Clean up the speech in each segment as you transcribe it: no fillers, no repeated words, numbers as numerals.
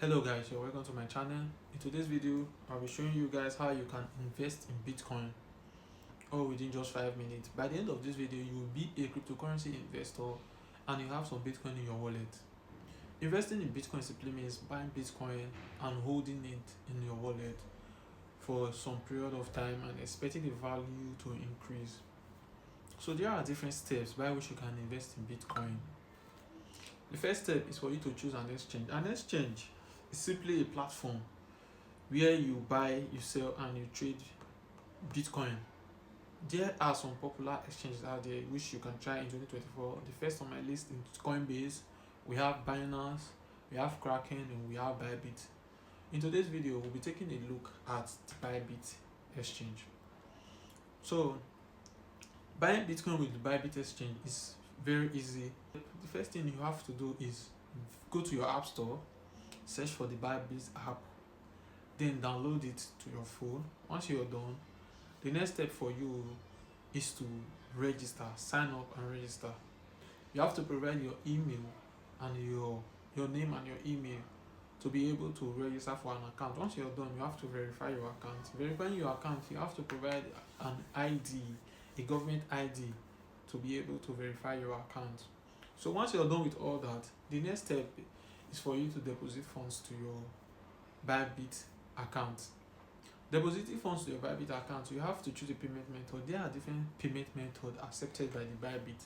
Hello guys, you're welcome to my channel. In today's video, I'll be showing you guys how you can invest in Bitcoin all within just 5 minutes. By the end of this video, you will be a cryptocurrency investor and you have some Bitcoin in your wallet. Investing in Bitcoin simply means buying Bitcoin and holding it in your wallet for some period of time and expecting the value to increase. So there are different steps by which you can invest in Bitcoin. The first step is for you to choose an exchange. An exchange is simply a platform where you buy, you sell, and you trade Bitcoin. There are some popular exchanges out there which you can try in 2024. The first on my list is Coinbase. We have Binance, we have Kraken, and we have Bybit. In today's video, we'll be taking a look at the Bybit exchange. So, buying Bitcoin with the Bybit exchange is very easy. The first thing you have to do is go to your app store, search for the Bybit app, then download it to your phone. Once you're done, the next step for you is to register, sign up and register. You have to provide your email and your name and your email to be able to register for an account. Once you're done, you have to verify your account. Verifying your account, you have to provide an ID, a government ID, to be able to verify your account. So once you're done with all that, the next step is for you to deposit funds to your Bybit account. Depositing funds to your Bybit account, you have to choose a payment method. There are different payment methods accepted by the Bybit.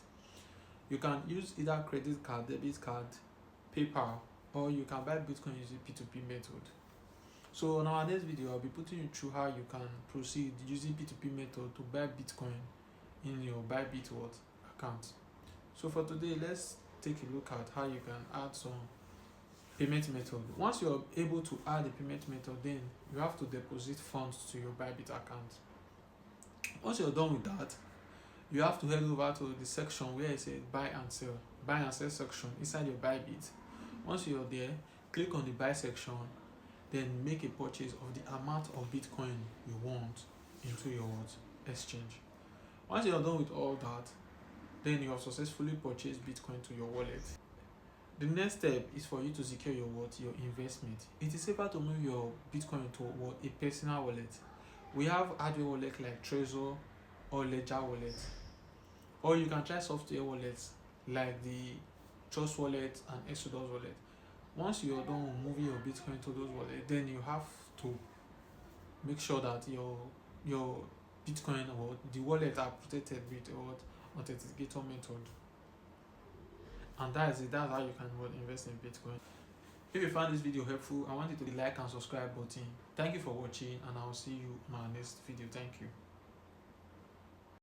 You can use either credit card, debit card, PayPal, or you can buy Bitcoin using P2P method. So in our next video, I'll be putting you through how you can proceed using P2P method to buy Bitcoin in your Bybit account. So for today, let's take a look at how you can add some payment method. Once you're able to add a payment method, then you have to deposit funds to your Bybit account. Once you're done with that, you have to head over to the section where it says buy and sell section inside your Bybit. Once you're there, click on the buy section, then make a purchase of the amount of Bitcoin you want into your exchange. Once you're done with all that, then you have successfully purchased Bitcoin to your wallet. The next step is for you to secure your investment. It is safer to move your Bitcoin to a personal wallet. We have hardware wallets like Trezor or Ledger wallet, or you can try software wallets like the Trust wallet and Exodus wallet. Once you are done moving your Bitcoin to those wallets, then you have to make sure that your Bitcoin or the wallet are protected with authenticator method. And that's it. That's how you can invest in Bitcoin. If you found this video helpful, I want you to like and subscribe button. Thank you for watching, and I'll see you in our next video. Thank you.